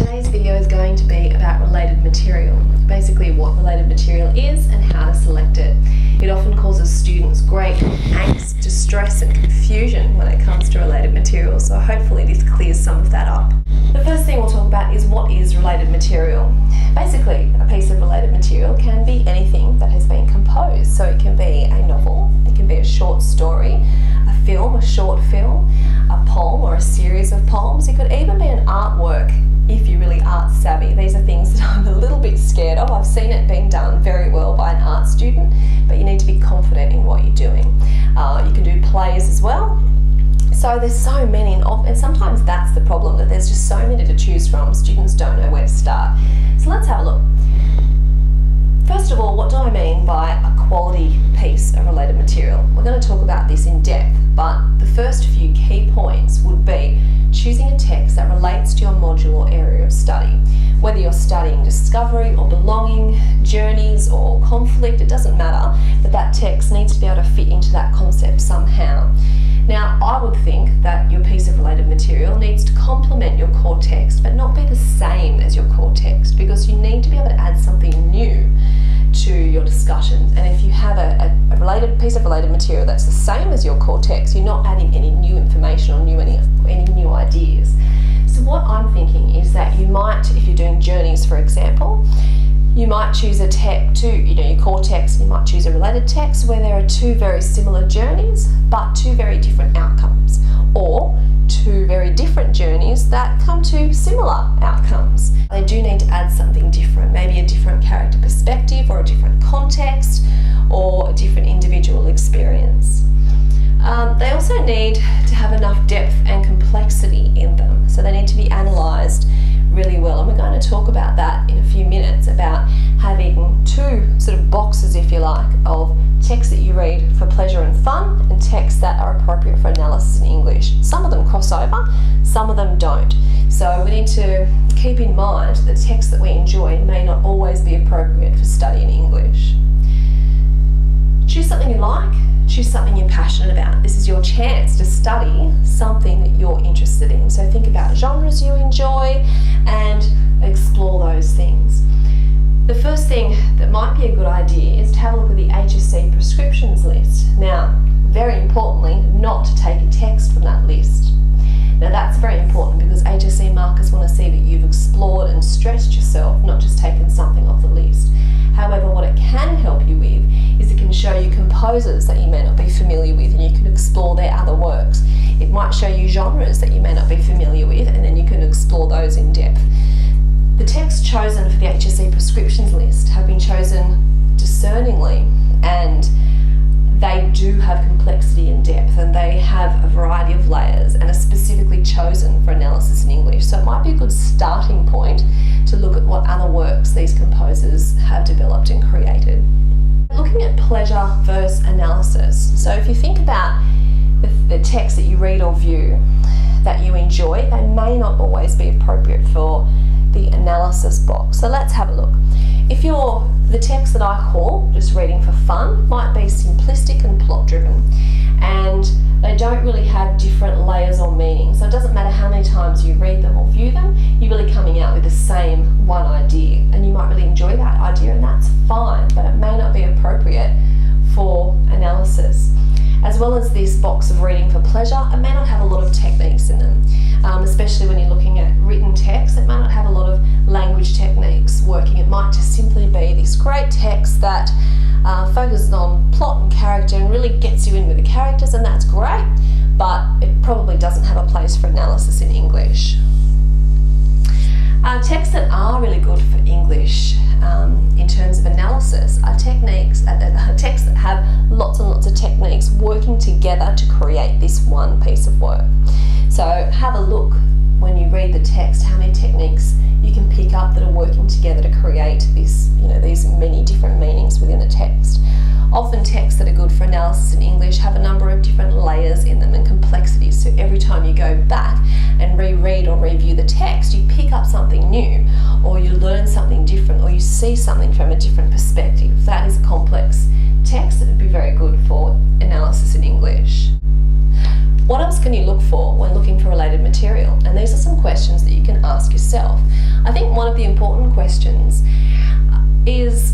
Today's video is going to be about related material, basically what related material is and how to select it. It often causes students great angst, distress and confusion when it comes to related material, so hopefully this clears some of that up. The first thing we'll talk about is what is related material. Basically, a piece of related material can be anything that has been composed, so it can be a novel, it can be a short story, a film, a short film, a poem or a series of poems. It could even be an artwork if you're really art savvy. These are things that I'm a little bit scared of. I've seen it being done very well by an art student, but you need to be confident in what you're doing. You can do plays as well. So there's so many, and sometimes that's the problem, that there's just so many to choose from. Students don't know where to start. So let's have a look. First of all, what do I mean by a quality piece of related material? We're going to talk about this in depth, but the first few key points would be choosing a text that relates to your module or area of study. Whether you're studying discovery or belonging, journeys or conflict, it doesn't matter, but that text needs to be able to fit into that concept somehow. Now, I would think that your piece of related material needs to complement your core text, but not be the same as your core text, because you need to be able to add something new to your discussions. And if you have a related piece of related material that's the same as your core text, you're not adding any new information or any new ideas. So what I'm thinking is that you might, if you're doing journeys, for example, you might choose a text your core text, you might choose a related text where there are two very similar journeys but two very different outcomes, or two very different journeys that come to similar outcomes. They do need to add something different, maybe a different character perspective or a different context or a different individual experience. They also need to have enough depth and complexity in them, so they need to be analysed really well, and we're going to talk about that in a few minutes, about having two sort of boxes, if you like, of texts that you read for pleasure and fun and texts that are appropriate for analysis in English. Some of them cross over, some of them don't. So we need to keep in mind that the texts that we enjoy may not always be appropriate for studying English. Choose something you like, choose something you're passionate about. This is your chance to study something that you're interested in. So think about genres you enjoy and explore those things. The first thing that might be a good idea is to have a look at the HSC prescriptions list. Now, very importantly, not to take a text from that list. Now that's very important because HSC markers want to see that you've explored and stretched yourself, not just taken something off the list. However, what it can help you with is it can show you composers that you may not be familiar with, and you can explore their other works. It might show you genres that you may not be familiar with, and then you can explore those in depth. The texts chosen for the HSC prescriptions list have been chosen discerningly, and they do have complexity and depth, and they have a variety of layers and are specifically chosen for analysis in English. So it might be a good starting point to look at what other works these composers have developed and created. Looking at pleasure versus analysis. So if you think about the text that you read or view that you enjoy, they may not always be appropriate for the analysis box. So let's have a look. If the text that I call just reading for fun might be simplistic and plot driven, and they don't really have different layers or meanings. So it doesn't matter how many times you read them or view them, you're really coming out with the same one idea, and you might really enjoy that idea, and that's fine, but it may not be appropriate for analysis. As well as this box of reading for pleasure, it may not have a lot of techniques in them, especially when you're looking at written text. It may not have a lot of language techniques working. It might just simply be this great text that focuses on plot and character and really gets you in with the characters, and that's great, but it probably doesn't have a place for analysis in English. Texts that are really good for English in terms of analysis are texts that have lots and lots of techniques working together to create this one piece of work. So have a look when you read the text how many techniques you can pick up that are working together to create this, these many different meanings within a text. Often texts that are good for analysis in English have a number of different layers in them and complexities, so every time you go back and reread or review the text, you pick up something new, or you learn something different, or you see something from a different perspective. That is a complex text that would be very good for analysis in English. What else can you look for when looking for related material? And these are some questions that you can ask yourself. think one of the important questions is,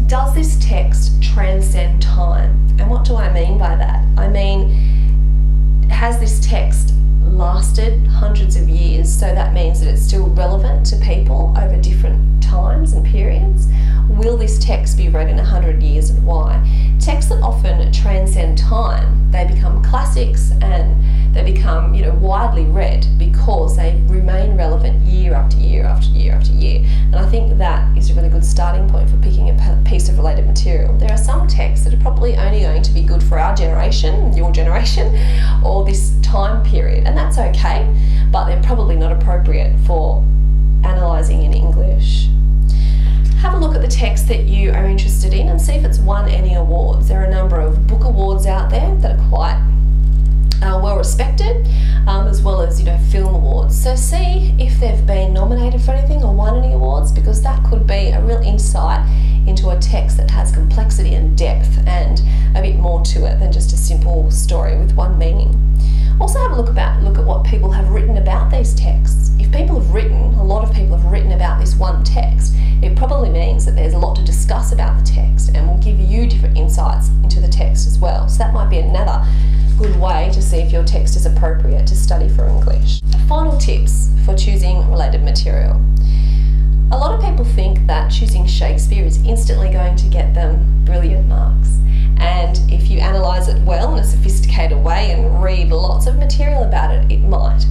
does this text transcend time? And what do I mean by that? I mean, has this text lasted hundreds of years, so that means that it's still relevant to people over different times and periods? Will this text be read in 100 years, and why? Texts that often transcend time, they become classics and they become, widely read because they remain relevant year after year after year after year. And I think that is a really good starting point for picking a piece of related material. There are some texts that are probably only going to be good for our generation, your generation, or this time period, and that's okay, but they're probably not appropriate for analysing in English. Have a look at the text that you are interested in and see if it's won any awards. There are a number of book awards out there that are quite well respected, as well as film awards. So see if they've been nominated for anything or won any awards, because that could be a real insight into a text that has complexity and depth and a bit more to it than just a simple story with one meaning. Also have a look at what people have written about these texts. If a lot of people have written about this one text, it probably means that there's a lot to discuss about the text and will give you different insights into the text as well. So that might be another good way to see if your text is appropriate to study for English. Final tips for choosing related material. A lot of people think that choosing Shakespeare is instantly going to get them brilliant marks. And if you analyse it well in a sophisticated way and read lots of material about it, it might.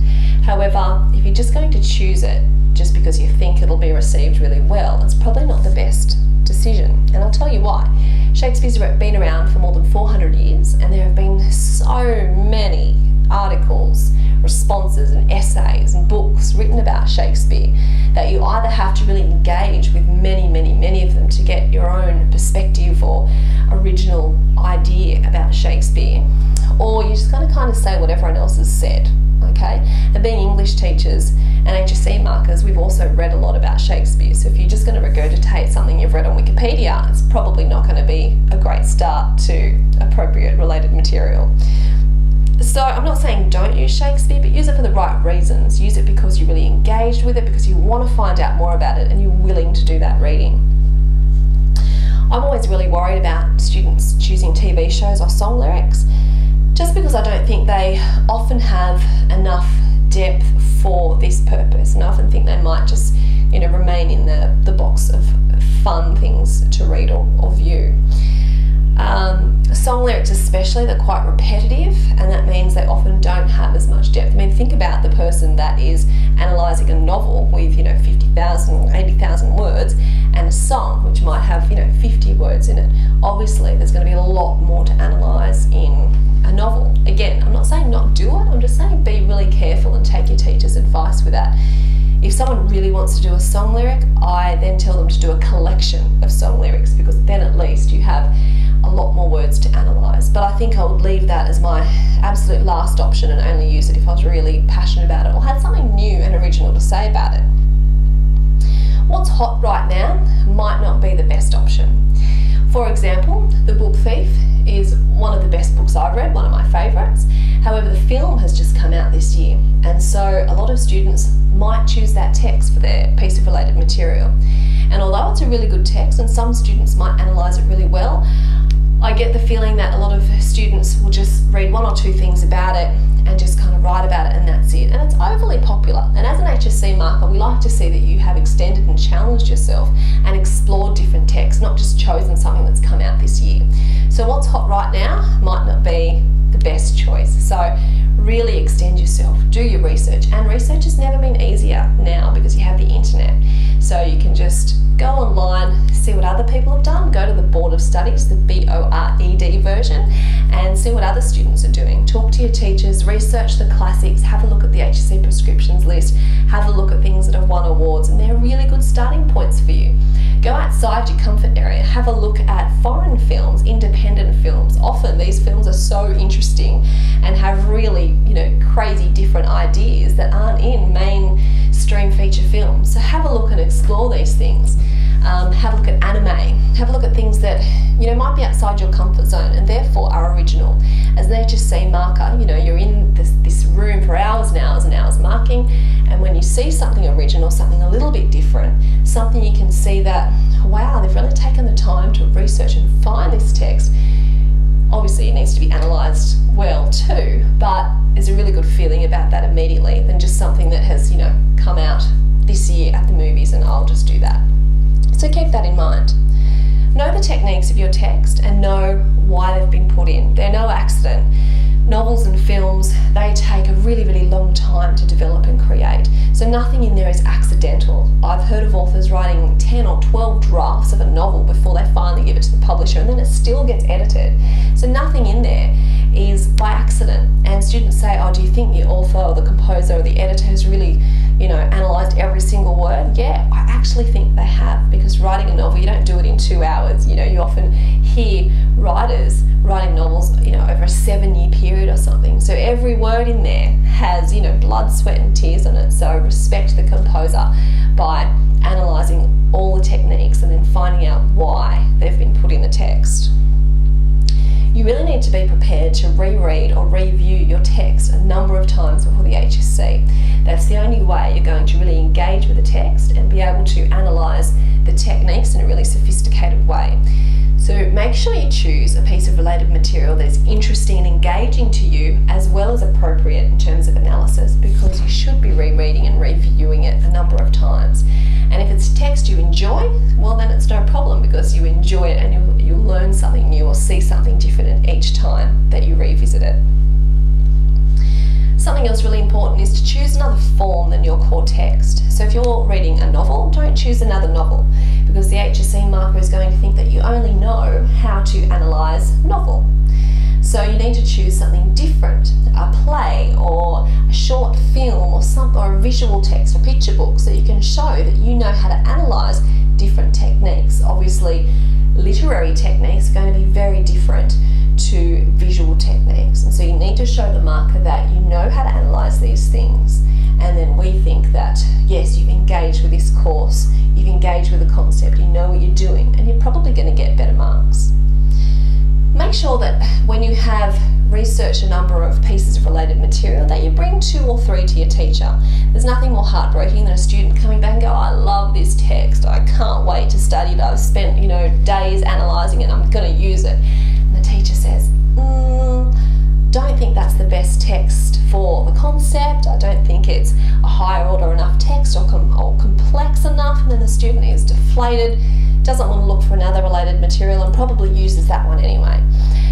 However, if you're just going to choose it just because you think it'll be received really well, it's probably not the best decision. And I'll tell you why. Shakespeare's been around for more than 400 years, and there have been so many articles, responses and essays and books written about Shakespeare that you either have to really engage with many of them to get your own perspective or original idea about Shakespeare, or you're just going to kind of say what everyone else has said, okay? And being English teachers and HSC markers, we've also read a lot about Shakespeare, so if you're just going to regurgitate something you've read on Wikipedia, it's probably not going to be a great start to appropriate related material. So I'm not saying don't use Shakespeare, but use it for the right reasons. Use it because you're really engaged with it, because you want to find out more about it and you're willing to do that reading. I'm always really worried about students choosing TV shows or song lyrics, just because I don't think they often have enough depth for this purpose, and I often think they might just remain in the box of fun things to read or view. Song lyrics especially, they're quite repetitive, and that means they often don't have as much depth. I mean, think about the person that is analysing a novel with 50,000, 80,000 words, and a song which might have 50 words in it. Obviously there's going to be a lot more to analyse in a novel. Again, I'm not saying not do it, I'm just saying be really careful and take your teacher's advice with that. If someone really wants to do a song lyric, I then tell them to do a collection of song lyrics, because then at least you have a lot more words to analyse. But I think I would leave that as my absolute last option and only use it if I was really passionate about it or had something new and original to say about it. What's hot right now might not be the best option. For example, The Book Thief is one of the best books I've read, one of my favourites. However, the film has just come out this year, and so a lot of students might choose that text for their piece of related material. And although it's a really good text and some students might analyse it really well, I get the feeling that a lot of students will just read one or two things about it and just kind of write about it, and that's it. And it's overly popular. And as an HSC marker, we like to see that you have extended and challenged yourself and explored different texts, not just chosen something that's come out this year. So what's hot right now might not be the best choice. So really extend yourself, do your research. And research has never been easier now because you have the internet. So you can just go online, see what other people have done, go to the Board of Studies, the BORED version, and see what other students are doing. Talk to your teachers, research the classics, have a look at the HSC prescriptions list, have a look at things that have won awards, and they're really good starting points for you. Go outside your comfort area, have a look at foreign films, independent films. Often these films are so interesting and have really, crazy different ideas that aren't in mainstream feature films. So have a look and explore these things. Have a look at anime. Have a look at things that, you know, might be outside your comfort zone and therefore are original. As an HSC marker, you know, you're in this room for hours and hours and hours marking, and when you see something original, something a little bit different, something you can see that, wow, they've really taken the time to research and find this text. Obviously it needs to be analysed well too, but there's a really good feeling about that immediately than just something that has, you know, come out this year at the movies and I'll just do that. So keep that in mind. Know the techniques of your text and know why they've been put in. They're no accident. Novels and films, they take a really, really long time to develop and create. So nothing in there is accidental. I've heard of authors writing 10 or 12 drafts of a novel before they finally give it to the publisher, and then it still gets edited. So nothing in there is by accident. And students say, oh, do you think the author or the composer or the editor has really, you know, analysed every single word? Yeah, I actually think they have, because writing a novel, you don't do it in 2 hours. You know, you often hear writers writing novels, you know, over a 7-year period or something. So every word in there has, you know, blood, sweat and tears on it. So respect the composer by analysing all the techniques and then finding out why they've been put in the text. You really need to be prepared to reread or review your text a number of times before the HSC. That's the only way you're going to really engage with the text and be able to analyse the techniques in a really sophisticated way. So make sure you choose a piece of related material that is interesting and engaging to you, as well as appropriate in terms of analysis, because you should be rereading and reviewing it a number of times. And if it's text you enjoy, well then it's no problem, because you enjoy it and you'll learn something new or see something different each time that you revisit it. Something else really important is to choose another form than your core text. So if you're reading a novel, don't choose another novel, because the HSC marker is going to think that you only know how to analyse novel. So you need to choose something different, a play or a short film or a visual text, a picture book, so you can show that you know how to analyse different techniques. Obviously, literary techniques are going to be very different to visual techniques, and so you need to show the marker that you know how to analyse these things. And then we think that, yes, you've engaged with this course, you've engaged with the concept, you know what you're doing, and you're probably going to get better marks. Make sure that when you have researched a number of pieces of related material, that you bring 2 or 3 to your teacher. There's nothing more heartbreaking than a student coming back and go, oh, I love this text, I can't wait to study it, I've spent, you know, days analysing it, I'm going to use it. And the teacher says, don't think that's the best text for the concept, I don't think it's a higher order enough text or complex enough, and then the student is deflated, doesn't want to look for another related material and probably uses that one anyway.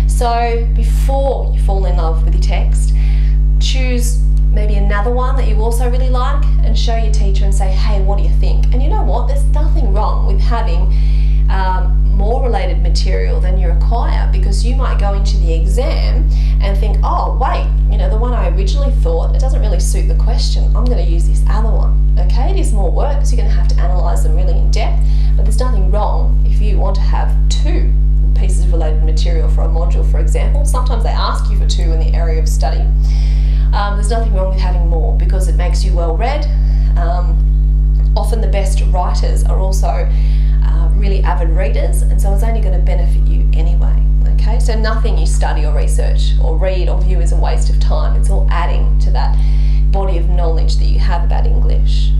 So before you fall in love with your text, choose maybe another one that you also really like and show your teacher and say, hey, what do you think? And you know what, there's nothing wrong with having more related material than you require, because you might go into the exam and think, oh wait, you know, the one I originally thought, it doesn't really suit the question, I'm going to use this other one. Okay, it is more work because you're going to have to analyse them really in depth, but there's nothing wrong if you want to have 2 pieces of related material for a module, for example. Sometimes they ask you for 2 in the area of study. There's nothing wrong with having more, because it makes you well read. Often the best writers are also really avid readers, and so it's only going to benefit you anyway. Okay, so nothing you study or research or read or view is a waste of time. It's all adding to that body of knowledge that you have about English.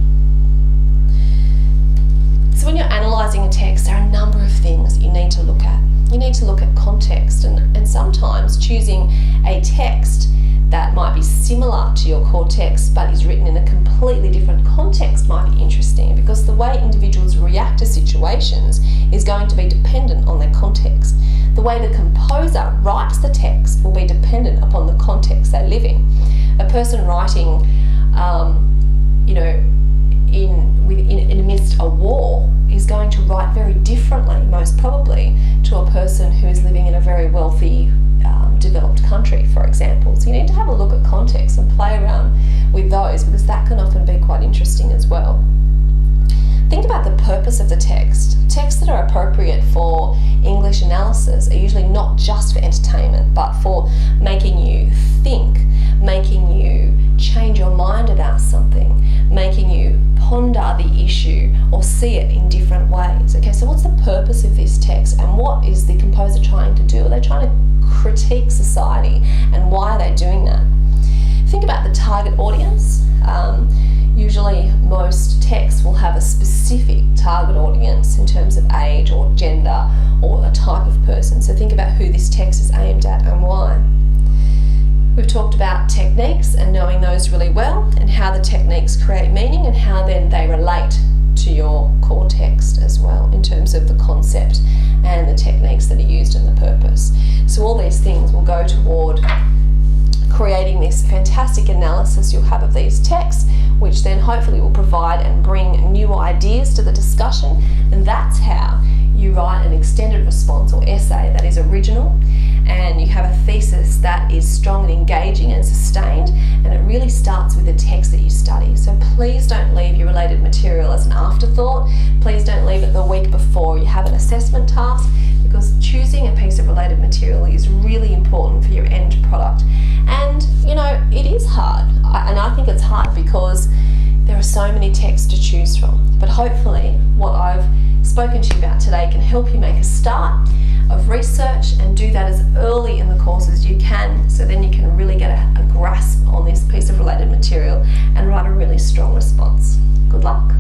So when you're analysing a text, there are a number of things that you need to look at. You need to look at context, and sometimes choosing a text that might be similar to your core text but is written in a completely different context might be interesting, because the way individuals react to situations is going to be dependent on their context. The way the composer writes the text will be dependent upon the context they live in. A person writing, you know, in amidst a war is going to write very differently, most probably, to a person who is living in a very wealthy, developed country, for example. So you need to have a look at context and play around with those, because that can often be quite interesting as well. Think about the purpose of the text. Texts that are appropriate for English analysis are usually not just for entertainment, but for making you think, making you change your mind about something, making you ponder the issue or see it in different ways. Okay, so what's the purpose of this text, and what is the composer trying to do? Are they trying to critique society, and why are they doing that? Think about the target audience. Usually most texts will have a specific target audience in terms of age or gender or a type of person. So think about who this text is aimed at and why. We've talked about techniques and knowing those really well, and how the techniques create meaning and how then they relate to your core text as well in terms of the concept and the techniques that are used and the purpose. So all these things will go toward creating this fantastic analysis you'll have of these texts, which then hopefully will provide and bring new ideas to the discussion, and that's how you write an extended response or essay that is original, and you have a thesis that is strong and engaging and sustained, and it really starts with the text that you study. So please don't leave your related material as an afterthought. Please don't leave it the week before you have an assessment task, because choosing a piece of related material is really important for your end product. And you know, it is hard, and I think it's hard because there are so many texts to choose from. But hopefully what I've spoken to you about today can help you make a start of research and do that as early in the course as you can, so then you can really get a grasp on this piece of related material and write a really strong response. Good luck.